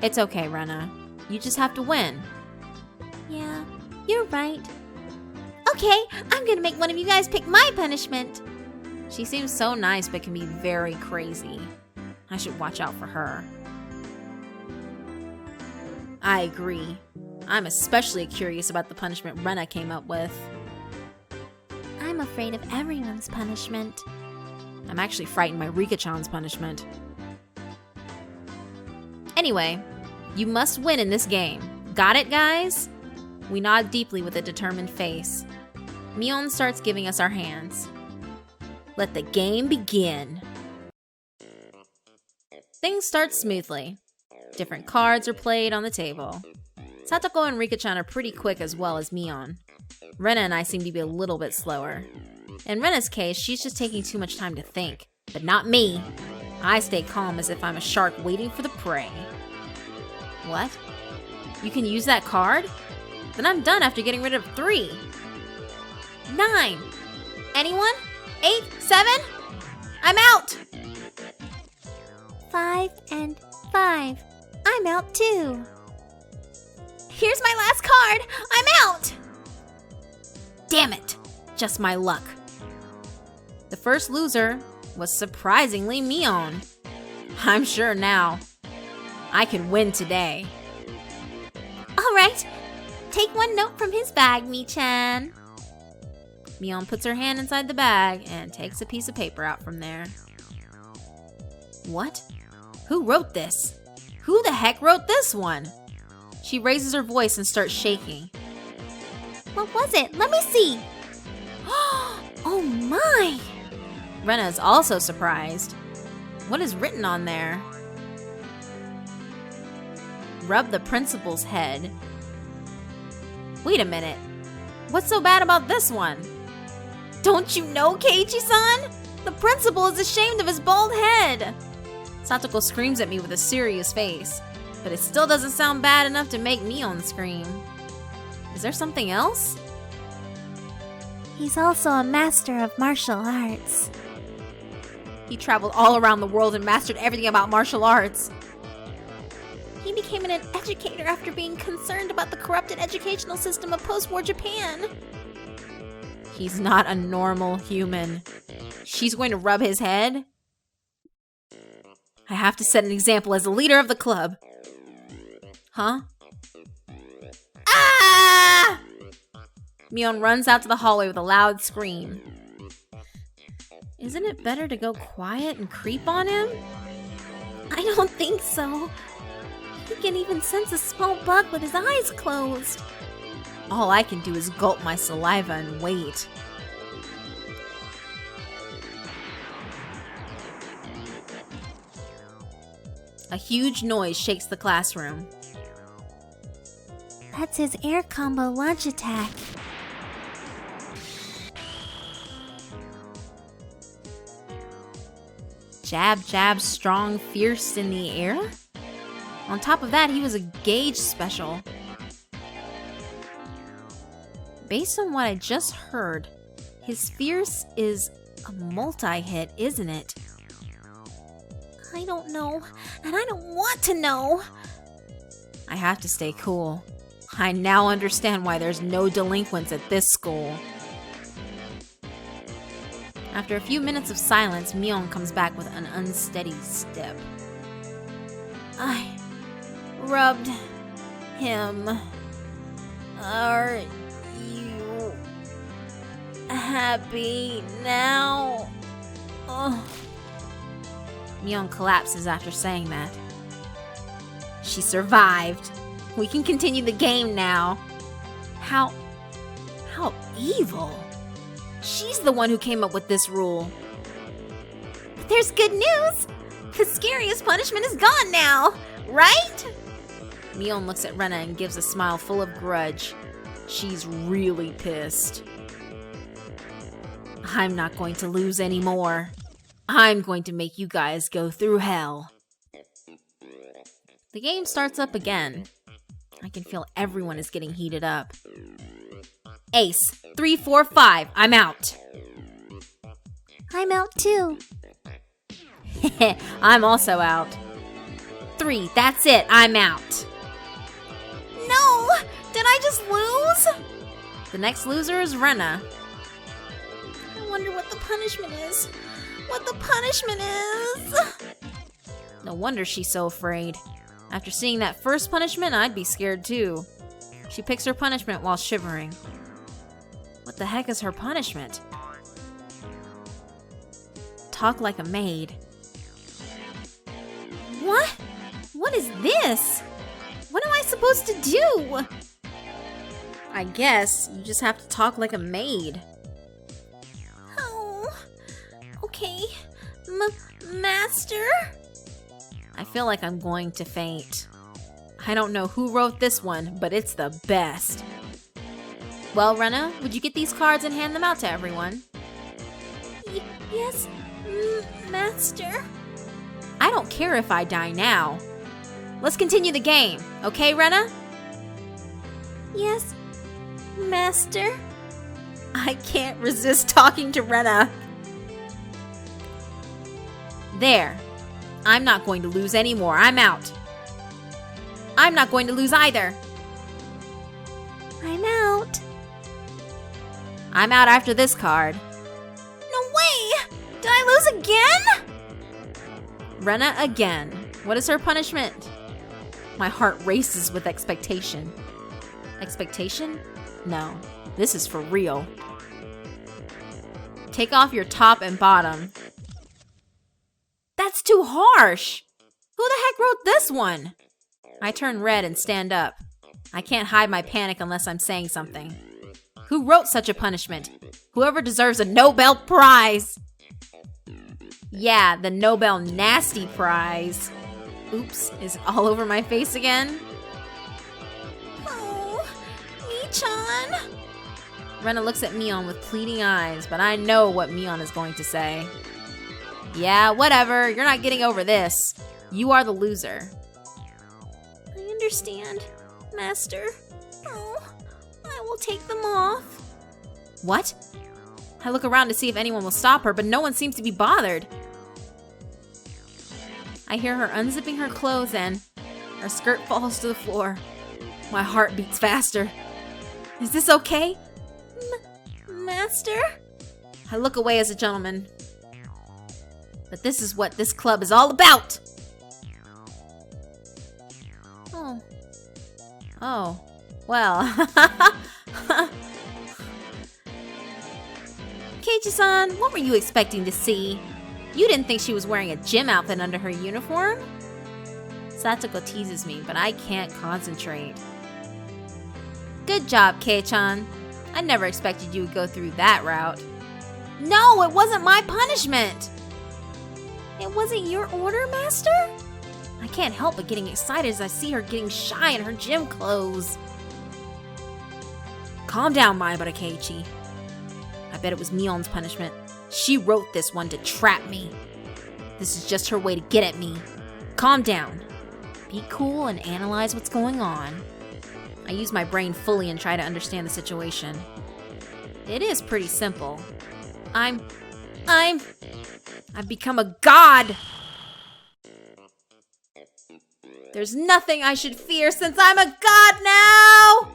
It's okay, Rena. You just have to win. Yeah, you're right. Okay, I'm gonna make one of you guys pick my punishment. She seems so nice but can be very crazy. I should watch out for her. I agree. I'm especially curious about the punishment Rena came up with. I'm afraid of everyone's punishment. I'm actually frightened by Rika-chan's punishment. Anyway, you must win in this game. Got it, guys? We nod deeply with a determined face. Mion starts giving us our hands. Let the game begin. Things start smoothly. Different cards are played on the table. Satoko and Rika-chan are pretty quick as well as Mion. Rena and I seem to be a little bit slower. In Rena's case, she's just taking too much time to think. But not me. I stay calm as if I'm a shark waiting for the prey. What? You can use that card? Then I'm done after getting rid of 3. 9. Anyone? 8? 7? I'm out! 5 and 5. I'm out too. Here's my last card. I'm out! Damn it! Just my luck. The first loser was surprisingly Mion. I'm sure now I can win today. Alright, take one note from his bag, Mi-chan. Mion puts her hand inside the bag and takes a piece of paper out from there. What? Who wrote this? Who the heck wrote this one? She raises her voice and starts shaking. What was it? Let me see. Oh my! Rena is also surprised. What is written on there? Rub the principal's head. Wait a minute. What's so bad about this one? Don't you know, Keiichi-san? The principal is ashamed of his bald head. Satoko screams at me with a serious face, but it still doesn't sound bad enough to make Mion scream. Is there something else? He's also a master of martial arts. He traveled all around the world and mastered everything about martial arts. He became an educator after being concerned about the corrupted educational system of post-war Japan. He's not a normal human. She's going to rub his head? I have to set an example as the leader of the club. Huh? Ah! Mion runs out to the hallway with a loud scream. Isn't it better to go quiet and creep on him? I don't think so. He can even sense a small bug with his eyes closed. All I can do is gulp my saliva and wait. A huge noise shakes the classroom. That's his air combo launch attack. Jab, jab, strong, fierce in the air? On top of that, he was a gauge special. Based on what I just heard, his fierce is a multi-hit, isn't it? I don't know, and I don't want to know. I have to stay cool. I now understand why there's no delinquents at this school. After a few minutes of silence, Mion comes back with an unsteady step. I rubbed him. Are you happy now? Oh. Mion collapses after saying that. She survived. We can continue the game now. How evil. She's the one who came up with this rule. But there's good news! The scariest punishment is gone now, right? Mion looks at Rena and gives a smile full of grudge. She's really pissed. I'm not going to lose anymore. I'm going to make you guys go through hell. The game starts up again. I can feel everyone is getting heated up. Ace, 3, 4, 5, I'm out. I'm out too. I'm also out. 3, that's it, I'm out. No! Did I just lose? The next loser is Rena. I wonder what the punishment is. What the punishment is? No wonder she's so afraid. After seeing that first punishment, I'd be scared too. She picks her punishment while shivering. What the heck is her punishment? Talk like a maid. What? What is this? What am I supposed to do? I guess you just have to talk like a maid. Oh, okay. Master? I feel like I'm going to faint. I don't know who wrote this one, but it's the best. Well, Rena, would you get these cards and hand them out to everyone? Yes, Master. I don't care if I die now. Let's continue the game, okay, Rena? Yes, Master. I can't resist talking to Rena. There. I'm not going to lose anymore. I'm out. I'm not going to lose either. I'm out. I'm out after this card. No way! Did I lose again? Rena again. What is her punishment? My heart races with expectation. Expectation? No. This is for real. Take off your top and bottom. That's too harsh! Who the heck wrote this one? I turn red and stand up. I can't hide my panic unless I'm saying something. Who wrote such a punishment? Whoever deserves a Nobel Prize! Yeah, the Nobel Nasty Prize. Oops, is it all over my face again? Oh, Mi-chan. Rena looks at Mion with pleading eyes, but I know what Mion is going to say. Yeah, whatever. You're not getting over this. You are the loser. I understand, Master. Oh, I will take them off. What? I look around to see if anyone will stop her, but no one seems to be bothered. I hear her unzipping her clothes and her skirt falls to the floor. My heart beats faster. Is this okay? Master? I look away as a gentleman. But this is what this club is all about! Oh, well. Keiichi-san, what were you expecting to see? You didn't think she was wearing a gym outfit under her uniform? Satoko teases me, but I can't concentrate. Good job, Kei-chan. I never expected you would go through that route. No, it wasn't my punishment! It wasn't your order, Master? I can't help but getting excited as I see her getting shy in her gym clothes. Calm down, Maibara Keiichi. I bet it was Mion's punishment. She wrote this one to trap me. This is just her way to get at me. Calm down. Be cool and analyze what's going on. I use my brain fully and try to understand the situation. It is pretty simple. I've become a god! There's nothing I should fear since I'm a god now!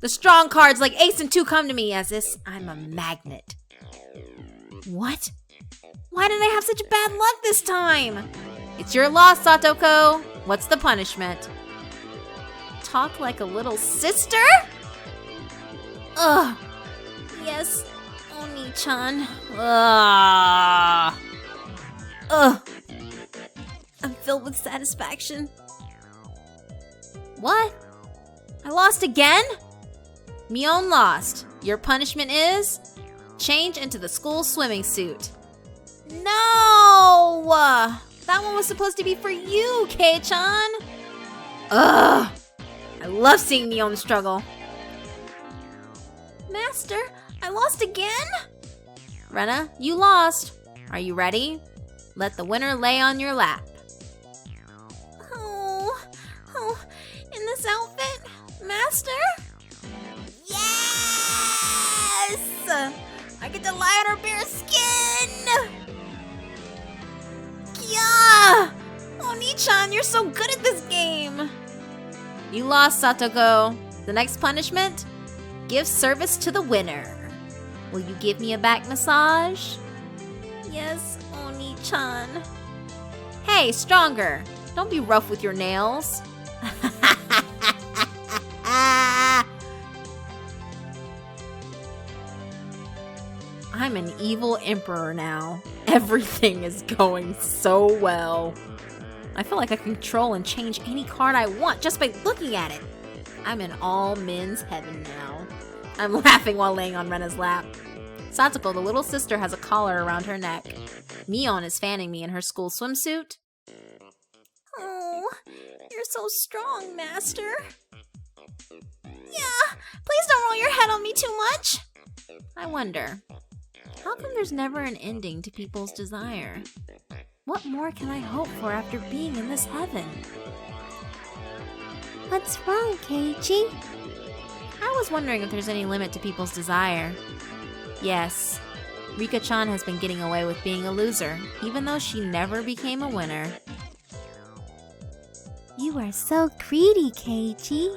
The strong cards like Ace and 2 come to me as if I'm a magnet. What? Why did I have such bad luck this time? It's your loss, Satoko. What's the punishment? Talk like a little sister? Ugh. Yes, Oni-chan. Ugh. Ugh. I'm filled with satisfaction. What? I lost again? Mion lost. Your punishment is change into the school swimming suit. No! That one was supposed to be for you, Kei-chan. Ugh. I love seeing Mion struggle. Master, I lost again? Rena, you lost. Are you ready? Let the winner lay on your lap. Oh, in this outfit, Master? Yes! I get to lie on her bare skin! Yeah! Oni-chan, you're so good at this game! You lost, Satoko. The next punishment? Give service to the winner. Will you give me a back massage? Yes, Oni-chan. Hey, stronger. Don't be rough with your nails. I'm an evil emperor now. Everything is going so well. I feel like I can control and change any card I want just by looking at it. I'm in all men's heaven now. I'm laughing while laying on Rena's lap. Satoko, the little sister, has a collar around her neck. Mion is fanning me in her school swimsuit. Oh, you're so strong, Master. Yeah, please don't roll your head on me too much. I wonder, how come there's never an ending to people's desire? What more can I hope for after being in this heaven? What's wrong, Keiichi? I was wondering if there's any limit to people's desire. Yes, Rika-chan has been getting away with being a loser, even though she never became a winner. You are so greedy, Keiichi.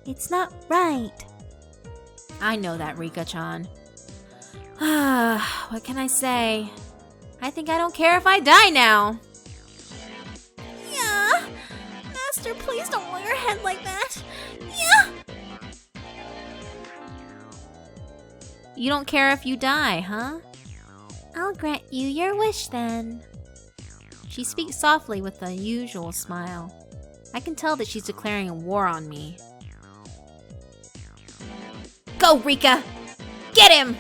It's not right. I know that, Rika-chan. What can I say? I think I don't care if I die now. Yeah. Master, please don't roll your head like that. Yeah. You don't care if you die, huh? I'll grant you your wish then. She speaks softly with the usual smile. I can tell that she's declaring a war on me. Go, Rika! Get him!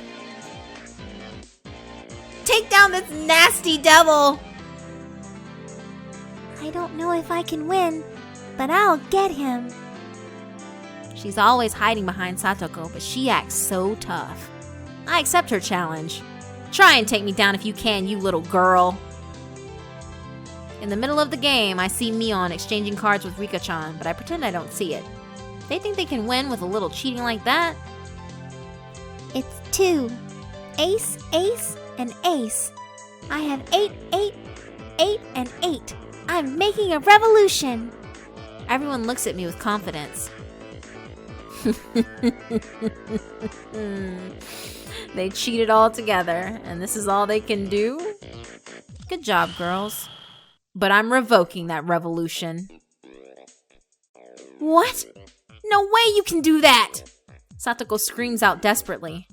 Take down this nasty devil! I don't know if I can win, but I'll get him. She's always hiding behind Satoko, but she acts so tough. I accept her challenge. Try and take me down if you can, you little girl. In the middle of the game, I see Mion exchanging cards with Rika-chan, but I pretend I don't see it. They think they can win with a little cheating like that? It's 2. Ace, ace, and ace. I have 8, 8, 8, and 8. I'm making a revolution. Everyone looks at me with confidence. They cheated all together, and this is all they can do? Good job, girls. But I'm revoking that revolution. What? No way you can do that! Satoko screams out desperately.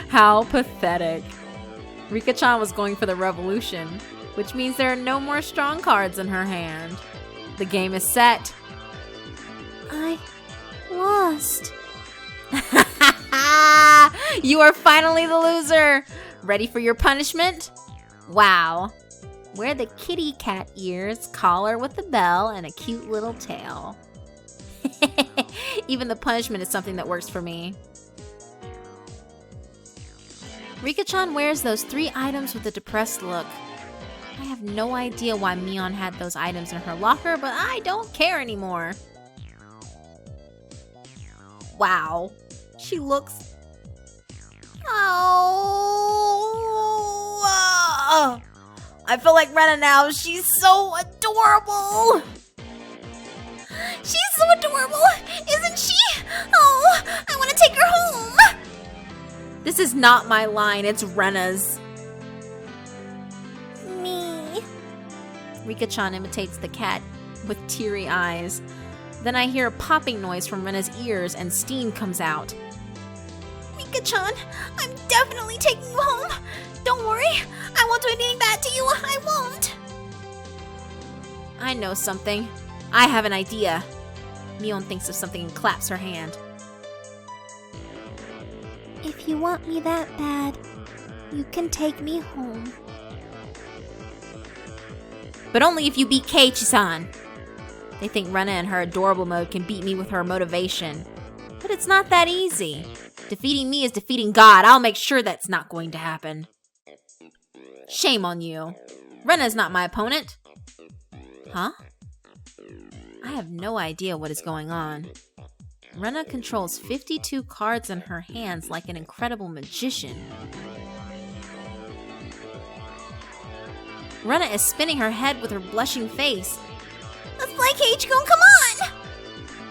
How pathetic. Rika-chan was going for the revolution, which means there are no more strong cards in her hand. The game is set. I lost. You are finally the loser. Ready for your punishment? Wow. Wear the kitty cat ears, collar with a bell, and a cute little tail. Even the punishment is something that works for me. Rika-chan wears those 3 items with a depressed look. I have no idea why Mion had those items in her locker, but I don't care anymore. Wow. She looks... Oh! I feel like Rena now. She's so adorable. She's so adorable, isn't she? Oh, I want to take her home. This is not my line, it's Rena's. Me. Rika-chan imitates the cat with teary eyes. Then I hear a popping noise from Rena's ears and steam comes out. Rika-chan, I'm definitely taking you home. Don't worry, I won't do anything bad to you. I won't. I know something. I have an idea. Mion thinks of something and claps her hand. If you want me that bad, you can take me home. But only if you beat Keiichi-san. They think Rena in her adorable mode can beat me with her motivation. But it's not that easy. Defeating me is defeating God. I'll make sure that's not going to happen. Shame on you. Rena's not my opponent. Huh? I have no idea what is going on. Rena controls 52 cards in her hands like an incredible magician. Rena is spinning her head with her blushing face. Let's play Keiichi-kun, come on!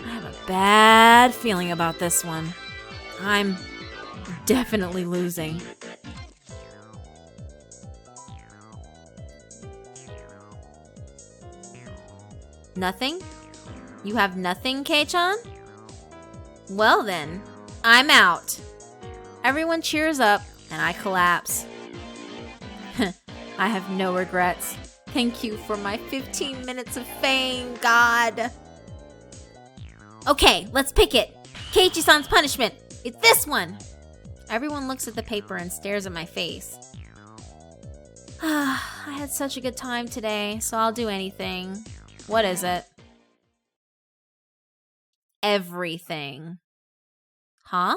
I have a bad feeling about this one. I'm definitely losing. Nothing? You have nothing, Kei-chan? Well then, I'm out. Everyone cheers up, and I collapse. I have no regrets. Thank you for my 15 minutes of fame, God. Okay, let's pick it. Keiichi-san's punishment. It's this one. Everyone looks at the paper and stares at my face. I had such a good time today, so I'll do anything. What is it? Everything. Huh?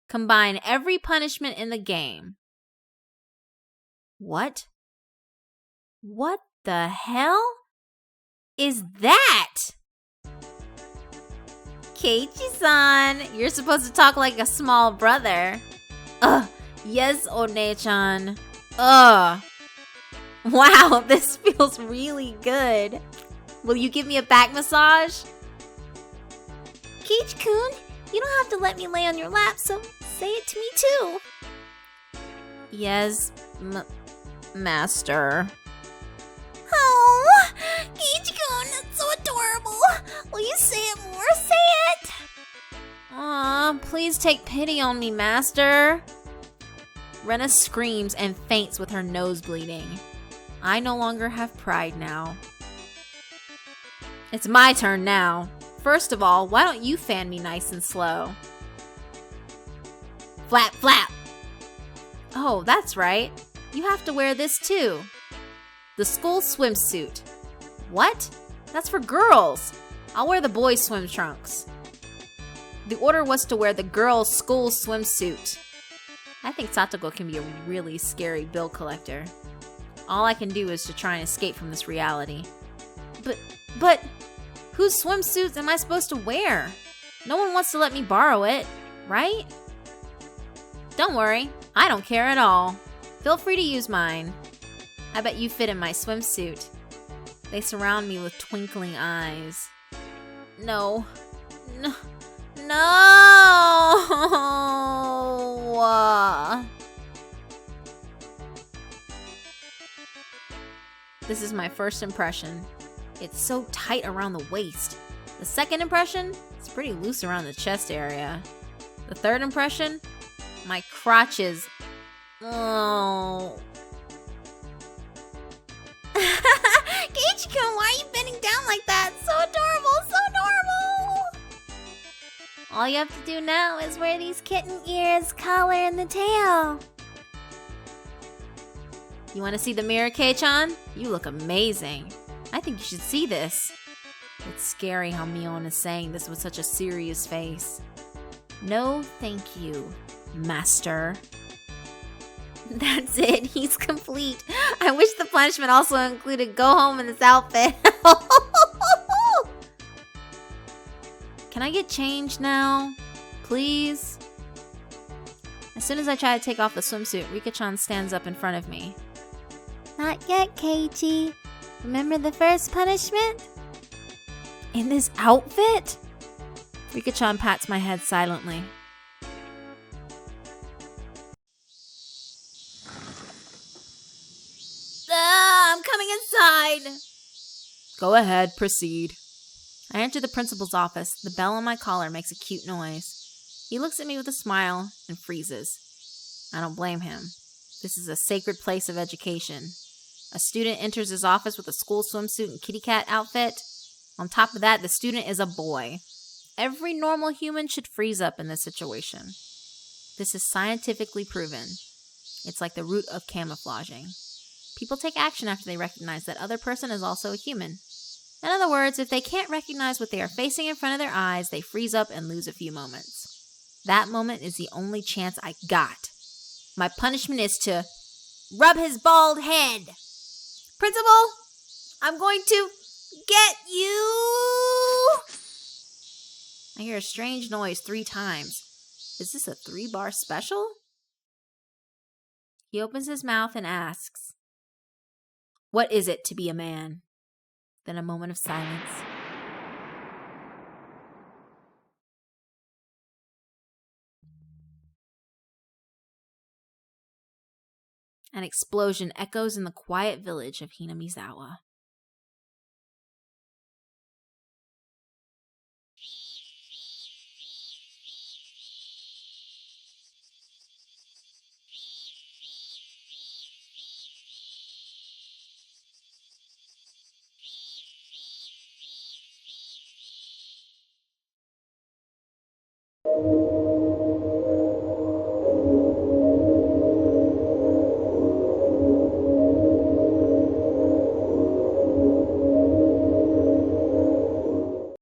Combine every punishment in the game. What? What the hell is that? Keiichi-san, you're supposed to talk like a small brother. Ugh, yes, One-chan. Ugh. Wow, this feels really good. Will you give me a back massage? Keiichi-kun, you don't have to let me lay on your lap, so say it to me too. Yes, master. Oh, Keiichi-kun, that's so adorable. Will you say it more? Say it. Aw, please take pity on me, master. Rena screams and faints with her nose bleeding. I no longer have pride now. It's my turn now. First of all, why don't you fan me nice and slow? Flap, flap. Oh, that's right. You have to wear this too. The school swimsuit. What? That's for girls. I'll wear the boys' swim trunks. The order was to wear the girls' school swimsuit. I think Satoko can be a really scary bill collector. All I can do is to try and escape from this reality. But, whose swimsuits am I supposed to wear? No one wants to let me borrow it, right? Don't worry, I don't care at all. Feel free to use mine. I bet you fit in my swimsuit. They surround me with twinkling eyes. No. This is my first impression. It's so tight around the waist. The second impression, it's pretty loose around the chest area. The third impression, my crotches. Oh. Keiichi-kun, why are you bending down like that? So adorable, so adorable! All you have to do now is wear these kitten ears, collar, and the tail. You want to see the mirror, Kei-chan? You look amazing. I think you should see this. It's scary how Mion is saying this with such a serious face. No, thank you, master. That's it, he's complete. I wish the punishment also included go home in this outfit. Can I get changed now? Please? As soon as I try to take off the swimsuit, Rika-chan stands up in front of me. Not yet, Keiichi. Remember the first punishment? In this outfit? Rika-chan pats my head silently. I'm coming inside. Go ahead, proceed. I enter the principal's office. The bell on my collar makes a cute noise. He looks at me with a smile and freezes. I don't blame him. This is a sacred place of education. A student enters his office with a school swimsuit and kitty cat outfit. On top of that, the student is a boy. Every normal human should freeze up in this situation. This is scientifically proven. It's like the root of camouflaging. People take action after they recognize that other person is also a human. In other words, if they can't recognize what they are facing in front of their eyes, they freeze up and lose a few moments. That moment is the only chance I got. My punishment is to rub his bald head. Principal, I'm going to get you. I hear a strange noise 3 times. Is this a 3-bar special? He opens his mouth and asks, "What is it to be a man?" Then a moment of silence. An explosion echoes in the quiet village of Hinamizawa.